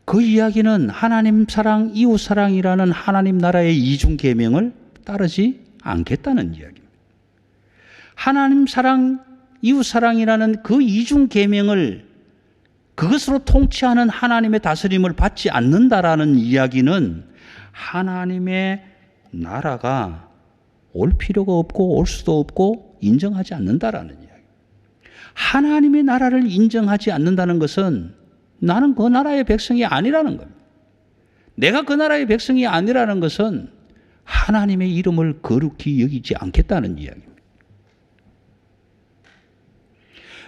그 이야기는 하나님 사랑, 이웃 사랑이라는 하나님 나라의 이중 계명을 따르지 않겠다는 이야기입니다. 하나님 사랑, 이웃 사랑이라는 그 이중 계명을, 그것으로 통치하는 하나님의 다스림을 받지 않는다라는 이야기는 하나님의 나라가 올 필요가 없고 올 수도 없고 인정하지 않는다라는 이야기. 하나님의 나라를 인정하지 않는다는 것은 나는 그 나라의 백성이 아니라는 겁니다. 내가 그 나라의 백성이 아니라는 것은 하나님의 이름을 거룩히 여기지 않겠다는 이야기입니다.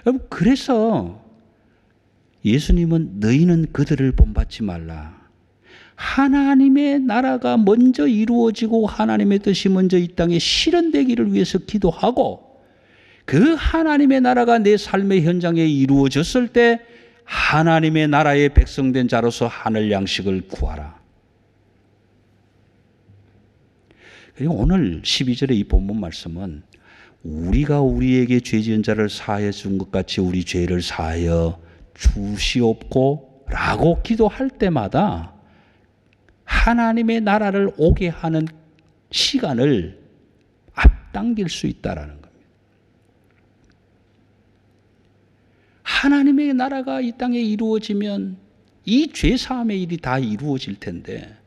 여러분, 그래서 예수님은 너희는 그들을 본받지 말라. 하나님의 나라가 먼저 이루어지고 하나님의 뜻이 먼저 이 땅에 실현되기를 위해서 기도하고, 그 하나님의 나라가 내 삶의 현장에 이루어졌을 때 하나님의 나라의 백성된 자로서 하늘 양식을 구하라. 그리고 오늘 12절의 이 본문 말씀은 우리가 우리에게 죄 지은 자를 사하여 준 것 같이 우리 죄를 사하여 주시옵고 라고 기도할 때마다 하나님의 나라를 오게 하는 시간을 앞당길 수 있다라는 겁니다. 하나님의 나라가 이 땅에 이루어지면 이 죄사함의 일이 다 이루어질 텐데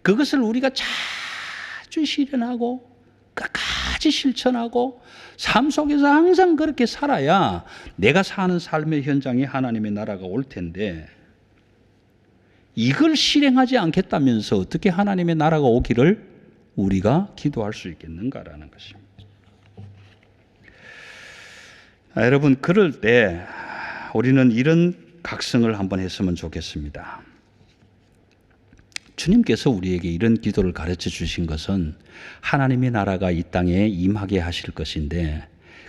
그것을 우리가 자주 실현하고 끝까지 실천하고 삶 속에서 항상 그렇게 살아야 내가 사는 삶의 현장에 하나님의 나라가 올 텐데 이걸 실행하지 않겠다면서 어떻게 하나님의 나라가 오기를 우리가 기도할 수 있겠는가라는 것입니다. 여러분, 그럴 때 우리는 이런 각성을 한번 했으면 좋겠습니다. 주님께서 우리에게 이런 기도를 가르쳐 주신 것은 하나님의 나라가 이 땅에 임하게 하실 것인데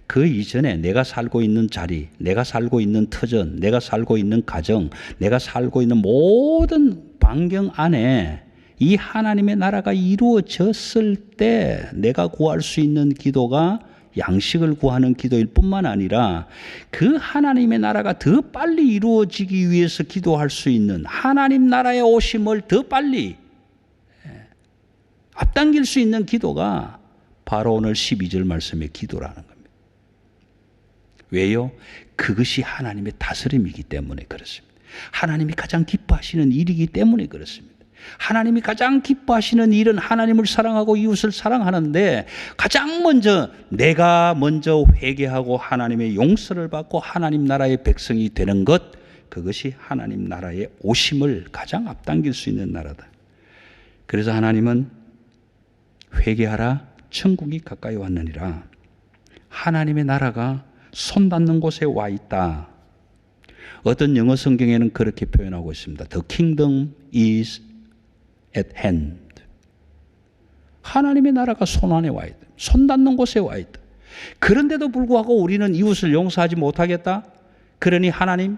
그 이전에 내가 살고 있는 자리, 내가 살고 있는 터전, 내가 살고 있는 가정, 내가 살고 있는 모든 반경 안에 이 하나님의 나라가 이루어졌을 때 내가 구할 수 있는 기도가 양식을 구하는 기도일 뿐만 아니라 그 하나님의 나라가 더 빨리 이루어지기 위해서 기도할 수 있는 하나님 나라의 오심을 더 빨리 앞당길 수 있는 기도가 바로 오늘 12절 말씀의 기도라는 겁니다. 왜요? 그것이 하나님의 다스림이기 때문에 그렇습니다. 하나님이 가장 기뻐하시는 일이기 때문에 그렇습니다. 하나님이 가장 기뻐하시는 일은 하나님을 사랑하고 이웃을 사랑하는데 가장 먼저 내가 먼저 회개하고 하나님의 용서를 받고 하나님 나라의 백성이 되는 것, 그것이 하나님 나라의 오심을 가장 앞당길 수 있는 나라다. 그래서 하나님은 회개하라 천국이 가까이 왔느니라. 하나님의 나라가 손 닿는 곳에 와 있다. 어떤 영어 성경에는 그렇게 표현하고 있습니다. The kingdom is at hand. 하나님의 나라가 손 안에 와 있다. 손 닿는 곳에 와 있다. 그런데도 불구하고 우리는 이웃을 용서하지 못하겠다. 그러니 하나님,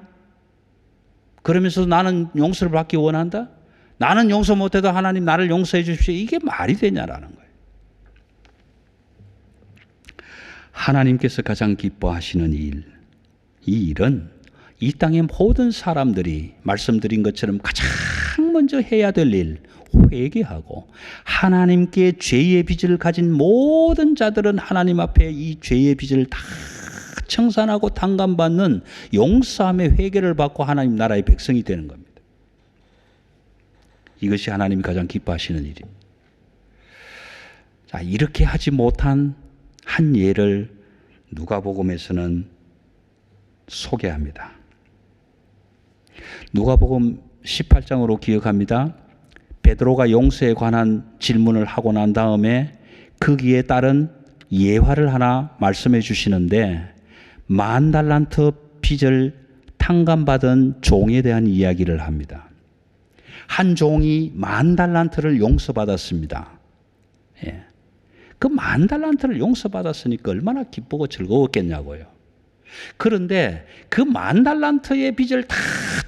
그러면서 나는 용서를 받기 원한다. 나는 용서 못해도 하나님 나를 용서해 주십시오. 이게 말이 되냐라는 거예요. 하나님께서 가장 기뻐하시는 일, 이 일은 이 땅의 모든 사람들이 말씀드린 것처럼 가장 먼저 해야 될 일, 회개하고 하나님께 죄의 빚을 가진 모든 자들은 하나님 앞에 이 죄의 빚을 다 청산하고 탕감받는 용서함의 회개를 받고 하나님 나라의 백성이 되는 겁니다. 이것이 하나님이 가장 기뻐하시는 일입니다. 자, 이렇게 하지 못한 한 예를 누가복음에서는 소개합니다. 누가복음 18장으로 기억합니다. 베드로가 용서에 관한 질문을 하고 난 다음에 거기에 따른 예화를 하나 말씀해 주시는데 10,000달란트 빚을 탕감받은 종에 대한 이야기를 합니다. 한 종이 10,000달란트를 용서받았습니다. 예. 그 10,000달란트를 용서받았으니까 얼마나 기쁘고 즐거웠겠냐고요. 그런데 그 10,000달란트의 빚을 다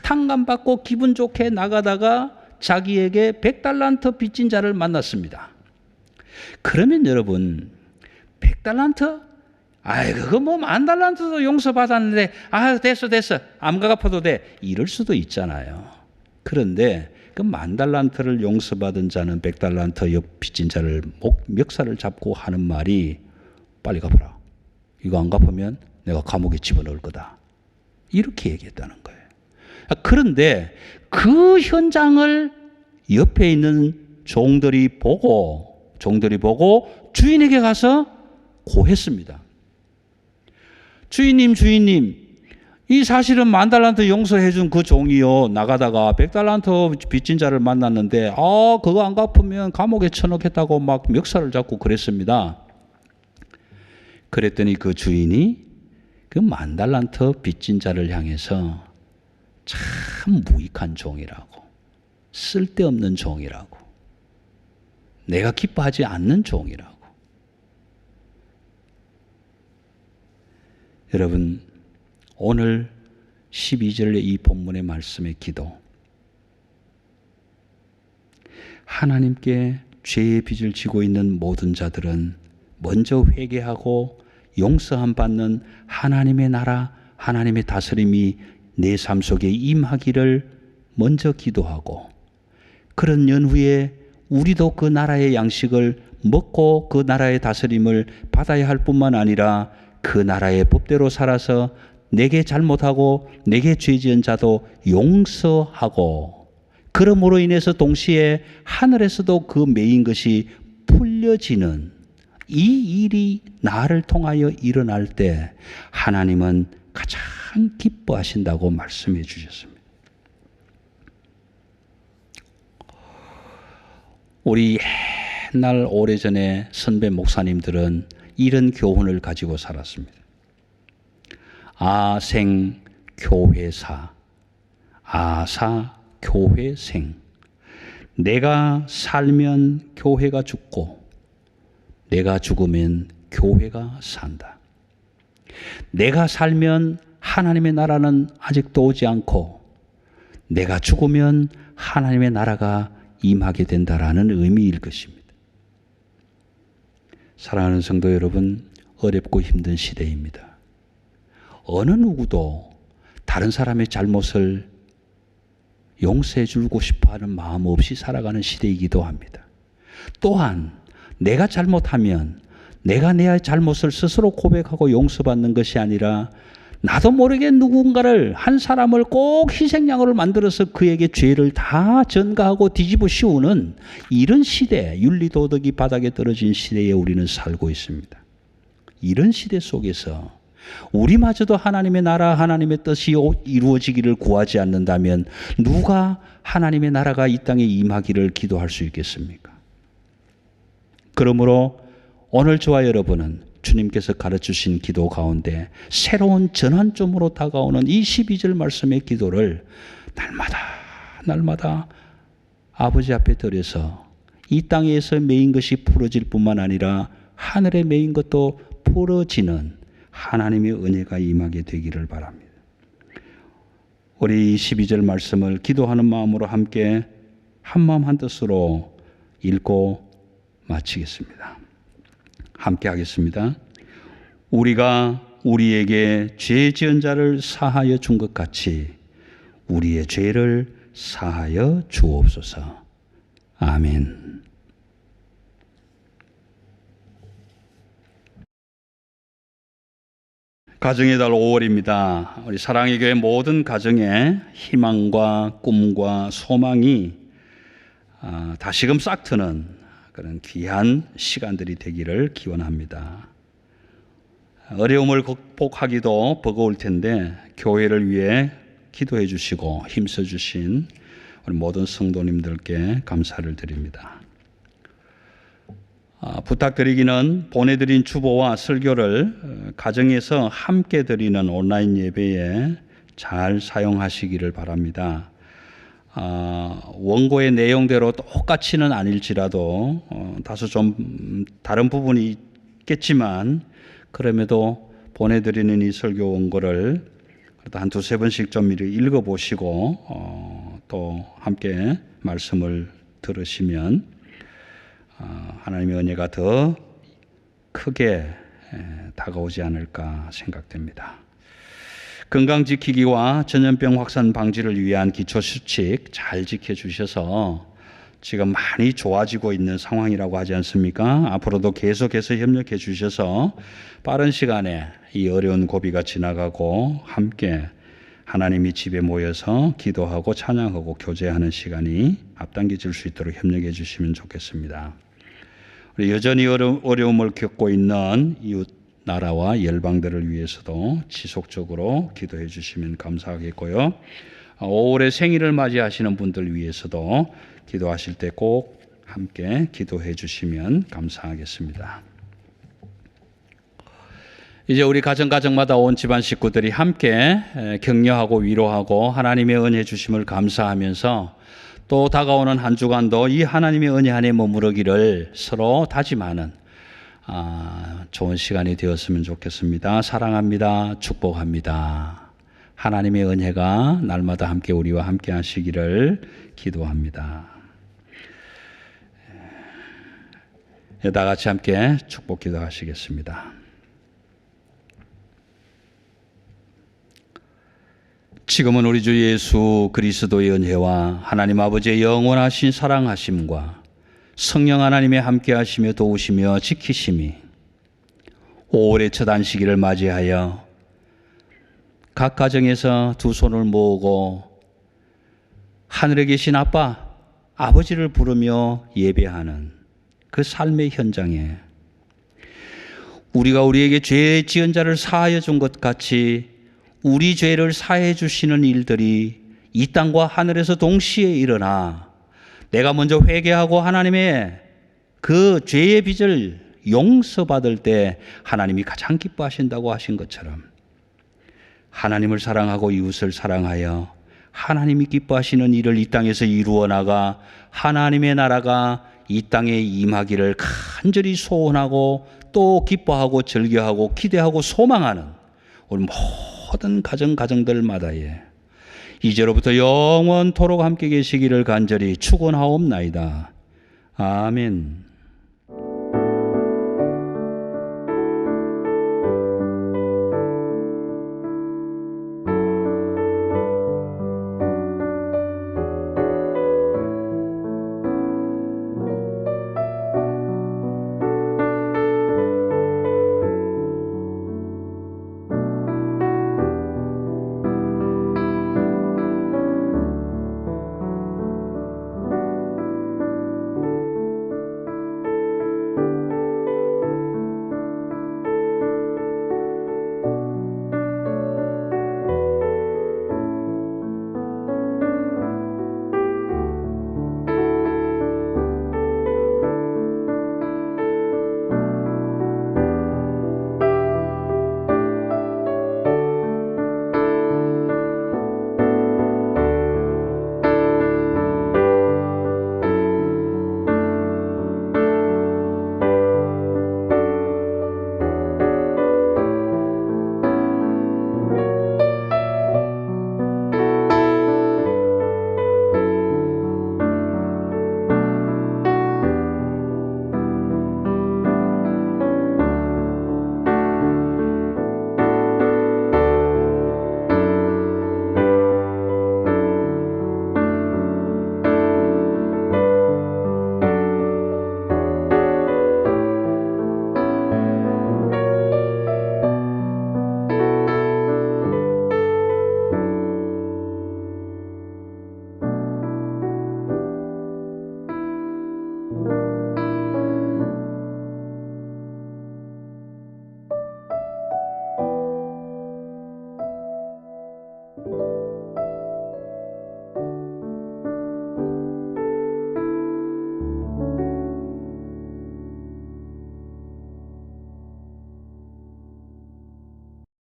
탕감받고 기분 좋게 나가다가 자기에게 100달란트 빚진 자를 만났습니다. 그러면 여러분 100달란트? 아이 그거 뭐 10,000달란트도 용서받았는데 됐어 안 갚아도 돼 이럴 수도 있잖아요. 그런데 그 10,000달란트를 용서받은 자는 100달란트 옆 빚진 자를 멱살을 잡고 하는 말이 빨리 갚아라. 이거 안 갚으면 내가 감옥에 집어넣을 거다. 이렇게 얘기했다는 거예요. 그런데 그 현장을 옆에 있는 종들이 보고 주인에게 가서 고했습니다. 주인님, 이 사실은 10,000달란트 용서해 준 그 종이요. 나가다가 100달란트 빚진 자를 만났는데 그거 안 갚으면 감옥에 쳐넣겠다고 막 멱살을 잡고 그랬습니다. 그랬더니 그 주인이 그 10,000달란트 빚진 자를 향해서 참 무익한 종이라고, 쓸데없는 종이라고, 내가 기뻐하지 않는 종이라고. 여러분, 오늘 12절의 이 본문의 말씀의 기도. 하나님께 죄의 빚을 지고 있는 모든 자들은 먼저 회개하고 용서함 받는 하나님의 나라, 하나님의 다스림이 내 삶 속에 임하기를 먼저 기도하고, 그런 연후에 우리도 그 나라의 양식을 먹고 그 나라의 다스림을 받아야 할 뿐만 아니라 그 나라의 법대로 살아서 내게 잘못하고 내게 죄 지은 자도 용서하고, 그러므로 인해서 동시에 하늘에서도 그 매인 것이 풀려지는 이 일이 나를 통하여 일어날 때 하나님은 가장 기뻐하신다고 말씀해 주셨습니다. 우리 옛날 오래전에 선배 목사님들은 이런 교훈을 가지고 살았습니다. 아생 교회사, 아사 교회생. 내가 살면 교회가 죽고 내가 죽으면 교회가 산다. 내가 살면 하나님의 나라는 아직도 오지 않고 내가 죽으면 하나님의 나라가 임하게 된다라는 의미일 것입니다. 사랑하는 성도 여러분, 어렵고 힘든 시대입니다. 어느 누구도 다른 사람의 잘못을 용서해 주고 싶어하는 마음 없이 살아가는 시대이기도 합니다. 또한 내가 잘못하면 내가 내 잘못을 스스로 고백하고 용서받는 것이 아니라 나도 모르게 누군가를, 한 사람을 꼭 희생양으로 만들어서 그에게 죄를 다 전가하고 뒤집어 씌우는 이런 시대, 윤리도덕이 바닥에 떨어진 시대에 우리는 살고 있습니다. 이런 시대 속에서 우리마저도 하나님의 나라, 하나님의 뜻이 이루어지기를 구하지 않는다면 누가 하나님의 나라가 이 땅에 임하기를 기도할 수 있겠습니까? 그러므로 오늘 저와 여러분은 주님께서 가르치신 기도 가운데 새로운 전환점으로 다가오는 이 12절 말씀의 기도를 날마다 아버지 앞에 드려서 이 땅에서 매인 것이 풀어질 뿐만 아니라 하늘에 매인 것도 풀어지는 하나님의 은혜가 임하게 되기를 바랍니다. 우리 12절 말씀을 기도하는 마음으로 함께 한마음 한뜻으로 읽고 마치겠습니다. 함께 하겠습니다. 우리가 우리에게 죄 지은 자를 사하여 준 것 같이 우리의 죄를 사하여 주옵소서. 아멘. 가정의 달 5월입니다. 우리 사랑의 교회 모든 가정에 희망과 꿈과 소망이 다시금 싹 트는 그런 귀한 시간들이 되기를 기원합니다. 어려움을 극복하기도 버거울 텐데 교회를 위해 기도해 주시고 힘써 주신 우리 모든 성도님들께 감사를 드립니다. 부탁드리기는 보내드린 주보와 설교를 가정에서 함께 드리는 온라인 예배에 잘 사용하시기를 바랍니다. 원고의 내용대로 똑같이는 아닐지라도 다소 좀 다른 부분이 있겠지만 그럼에도 보내드리는 이 설교 원고를 한 두세 번씩 좀 읽어보시고 또 함께 말씀을 들으시면 하나님의 은혜가 더 크게 다가오지 않을까 생각됩니다. 건강 지키기와 전염병 확산 방지를 위한 기초수칙 잘 지켜주셔서 지금 많이 좋아지고 있는 상황이라고 하지 않습니까? 앞으로도 계속해서 협력해 주셔서 빠른 시간에 이 어려운 고비가 지나가고 함께 하나님이 집에 모여서 기도하고 찬양하고 교제하는 시간이 앞당겨질 수 있도록 협력해 주시면 좋겠습니다. 우리 여전히 어려움을 겪고 있는 이웃 나라와 열방들을 위해서도 지속적으로 기도해 주시면 감사하겠고요. 5월에 생일을 맞이하시는 분들 위해서도 기도하실 때 꼭 함께 기도해 주시면 감사하겠습니다. 이제 우리 가정마다 온 집안 식구들이 함께 격려하고 위로하고 하나님의 은혜 주심을 감사하면서 또 다가오는 한 주간도 이 하나님의 은혜 안에 머무르기를 서로 다짐하는 좋은 시간이 되었으면 좋겠습니다. 사랑합니다. 축복합니다. 하나님의 은혜가 날마다 함께 우리와 함께 하시기를 기도합니다. 다 같이 함께 축복 기도하시겠습니다. 지금은 우리 주 예수 그리스도의 은혜와 하나님 아버지의 영원하신 사랑하심과 성령 하나님의 함께 하시며 도우시며 지키심이 올해 첫 안식일을 맞이하여 각 가정에서 두 손을 모으고 하늘에 계신 아빠, 아버지를 부르며 예배하는 그 삶의 현장에 우리가 우리에게 죄 지은 자를 사하여 준 것 같이 우리 죄를 사해 주시는 일들이 이 땅과 하늘에서 동시에 일어나 내가 먼저 회개하고 하나님의 그 죄의 빚을 용서받을 때 하나님이 가장 기뻐하신다고 하신 것처럼 하나님을 사랑하고 이웃을 사랑하여 하나님이 기뻐하시는 일을 이 땅에서 이루어 나가 하나님의 나라가 이 땅에 임하기를 간절히 소원하고 또 기뻐하고 즐겨하고 기대하고 소망하는 우리 모든 가정들마다에 이제로부터 영원토록 함께 계시기를 간절히 축원하옵나이다. 아멘.